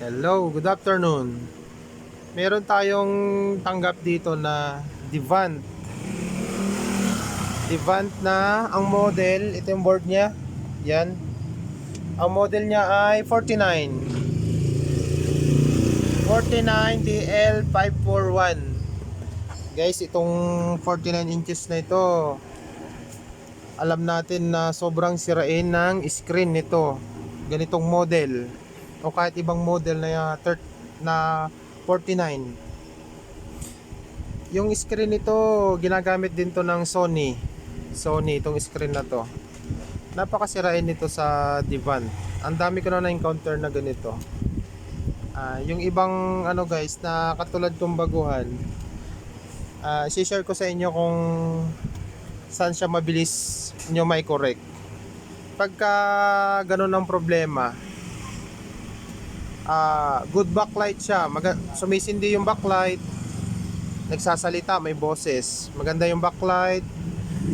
Hello, good afternoon. Meron tayong tanggap dito na Devant. Devant na ang model, ito yung board niya. Yan. Ang model niya ay 49 DL541. Guys, itong 49 inches na ito, alam natin na sobrang sirain ng screen nito. Ganitong model o kahit ibang model na 49. Yung screen nito ginagamit din to ng Sony itong screen na to. Napakasirain nito sa Devant. Ang dami ko na encounter na ganito. Yung ibang guys na katulad kong baguhan, i-share ko sa inyo kung saan siya mabilis nyo may correct. Pagka ganun ang problema, good backlight siya, sumisindi yung backlight, nagsasalita, may boses, maganda yung backlight,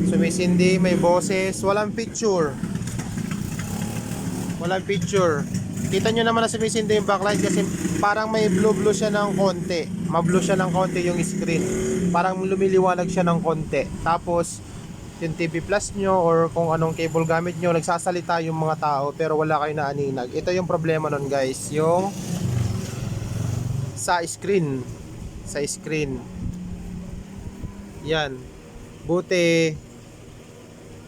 sumisindi, may boses, walang picture. Kita nyo naman na sumisindi yung backlight kasi parang may blue siya ng konti, ma-blue siya ng konti yung screen, parang lumiliwanag siya ng konti. Tapos yung TV Plus nyo or kung anong cable gamit nyo, nagsasalita yung mga tao pero wala kayo naaninag. Ito yung problema nun guys, yung sa screen. Yan. Buti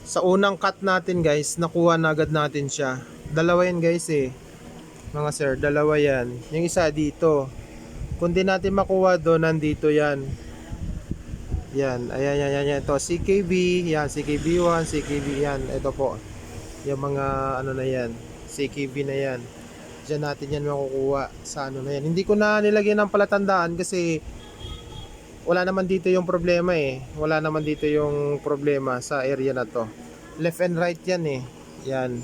sa unang cut natin guys, nakuha na agad natin siya. Dalawa yan guys mga sir, dalawa yan. Yung isa dito. Kung di natin makuha doon, nandito yan. Yan, ayan, ito CKB, yan, CKB1, CKB, yan, ito po yung mga na yan, CKB na yan. Diyan natin yan makukuha sa na yan. Hindi ko na nilagyan ng palatandaan kasi wala naman dito yung problema wala naman dito yung problema sa area na to. Left and right yan yan.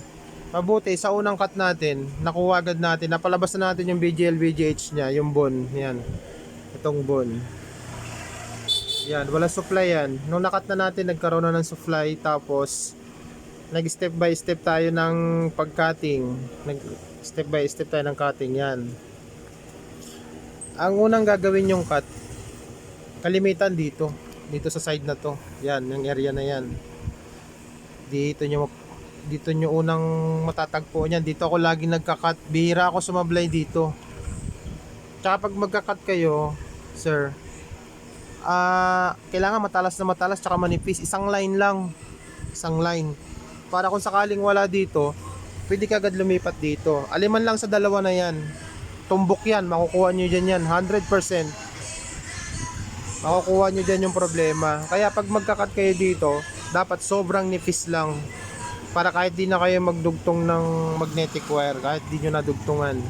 Mabuti sa unang cut natin, nakuha agad natin, napalabas na natin yung BGL, VGH nya, yung bone, yan, itong bone. Yan, wala supply yan. Nung nakat na natin, nagkaroon na ng supply. Tapos, nag step by step tayo ng pag-cutting. Nag step by step tayo ng cutting. Yan. Ang unang gagawin yung cut, kalimitan dito. Dito sa side na to. Yan, yung area na yan. Dito nyo unang matatagpo yan. Dito ako lagi nagka-cut. Bihira ako sumablay dito. Tsaka pag magka-cut kayo, sir, kailangan matalas tsaka manipis, isang line para kung sakaling wala dito, pwede ka agad lumipat dito. Aliman lang sa dalawa na yan, tumbok yan, makukuha nyo dyan yan 100%, makukuha nyo dyan yung problema. Kaya pag magkakat kayo dito, dapat sobrang nipis lang para kahit di na kayo magdugtong ng magnetic wire, kahit di nyo nadugtungan,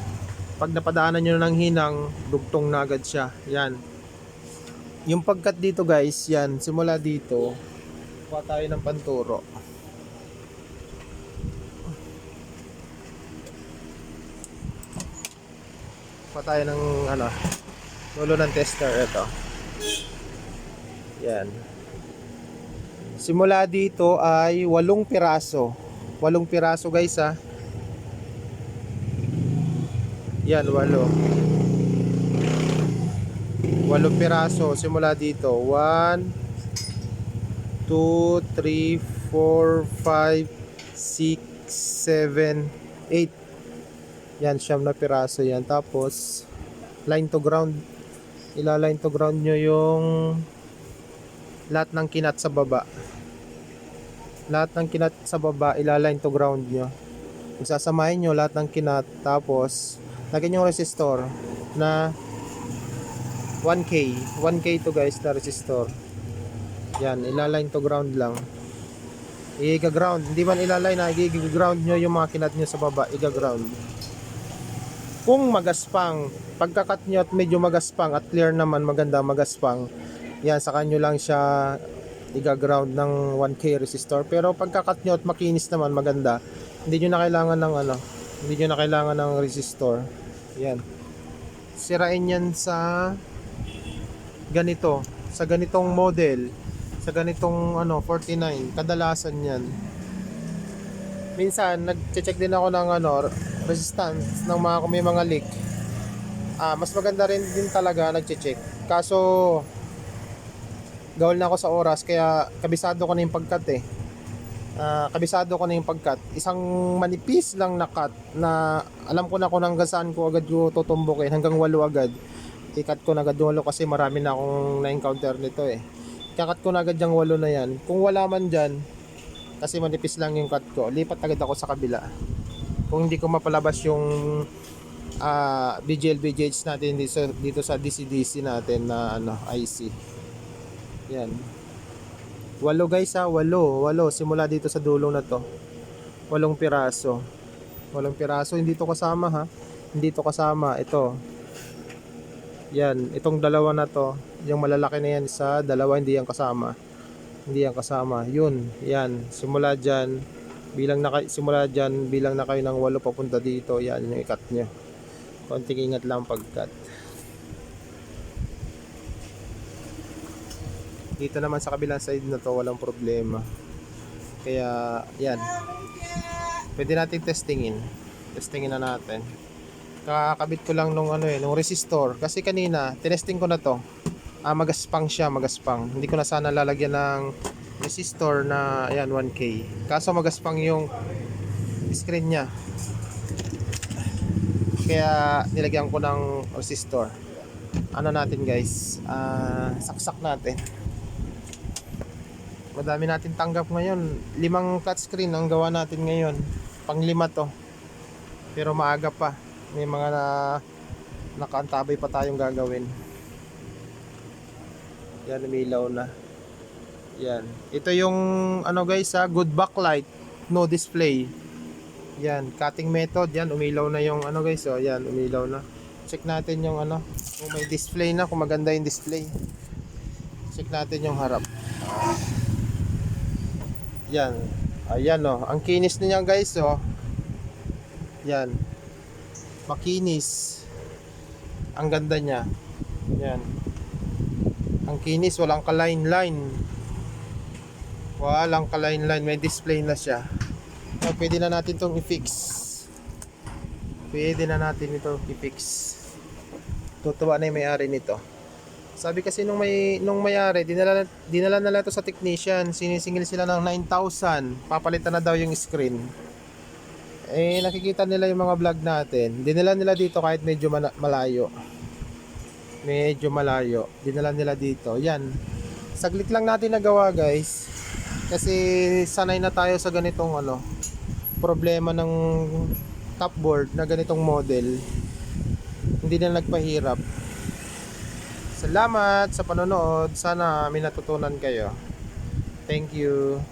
pag napadaanan nyo ng hinang, dugtong na agad siya. Yan yung pagkat dito guys, yan, simula dito, kuha tayo ng panturo. Kuha tayo ng dulo ng tester, ito. Yan. Simula dito ay 8 piraso. 8 piraso guys Yan, 8 piraso simula dito. 1 2 3 4 5 6 7 8. Yan, 9 na piraso yan. Tapos line to ground, ila-line to ground nyo yung lahat ng kinat sa baba. Ila-line to ground nyo. Isasamahin nyo lahat ng kinat. Tapos lagyan yung resistor na 1K to guys na resistor. Yan, ila-line to ground lang. I-ground, hindi man ila-line i-ground nyo yung mga kinat nyo sa baba, i-ground. Kung magaspang, pagkakat nyo at medyo magaspang at clear naman, maganda magaspang, yan, saka nyo lang siya i-ground ng 1K resistor. Pero pagkakat nyo at makinis naman, maganda, hindi nyo na kailangan ng resistor. Yan, sirain yan sa ganitong model, sa ganitong 49, kadalasan yan. Minsan nagche-check din ako ng resistance ng may mga leak. Mas maganda rin din talaga nagche-check. Kaso gawal na ako sa oras kaya kabisado ko na yung pagkat eh. Kabisado ko na yung pagkat. Isang manipis lang na cut na alam ko na kung hanggang saan ko agad ko tutumbukin, hanggang 8 agad. I-cut ko na agad yung 8 kasi marami na akong na-encounter nito eh. Kakat ko na agad yung 8 na yan. Kung wala man dyan, kasi manipis lang yung cut ko, lipat agad ako sa kabila. Kung hindi ko mapalabas yung BGL BGH natin dito sa DC-DC natin na IC. Yan. 8 guys 8 simula dito sa dulong na to. 8 piraso. 8 piraso, hindi to kasama ha. Hindi to kasama ito. Yan, itong dalawa na to, yung malalaki na yan sa dalawa, hindi yan kasama. Hindi yan kasama. Yun, yan. Simula diyan bilang na kayo ng 8 papunta dito. Yan yung i-cut nyo. Konting ingat lang pag-cut. Dito naman sa kabilang side na to, walang problema. Kaya, yan. Pwede nating testingin. Testingin na natin. Kakabit ko lang nung nung resistor. Kasi kanina, tinesting ko na to. Magaspang siya, magaspang. Hindi ko na sana lalagyan ng resistor na, ayan, 1K. Kaso magaspang yung screen niya. Kaya, nilagyan ko ng resistor. Ano natin guys, saksak natin. Madami natin tanggap ngayon. 5 touchscreen ang gawa natin ngayon. Pang-5 to. Pero maaga pa. May mga nakaantabay pa tayong gagawin. Yan, umilaw na. Yan. Ito yung guys good backlight, no display. Yan, cutting method. Yan, umilaw na yung guys. Oh, yan, umilaw na. Check natin yung kung may display na, kung maganda yung display. Check natin yung harap. Yan. Ayan ang kinis niya guys Yan. Makinis. Ang ganda niya. Yan. Ang kinis, walang ka-line-line. Walang ka-line-line, may display na siya. So, pwede na natin itong i-fix. Pwede na natin ito i-fix. Tutuwa na yung may-ari nito. Sabi kasi nung may-ari, dinala nila ito sa technician. Sinisingil sila ng 9,000. Papalitan na daw yung screen. Nakikita nila yung mga vlog natin. Dinala nila dito kahit medyo malayo. Medyo malayo. Dinala nila dito. Yan. Saglit lang natin nagawa guys. Kasi sanay na tayo sa ganitong problema ng top board na ganitong model. Hindi na nagpahirap. Salamat sa panonood. Sana may natutunan kayo. Thank you.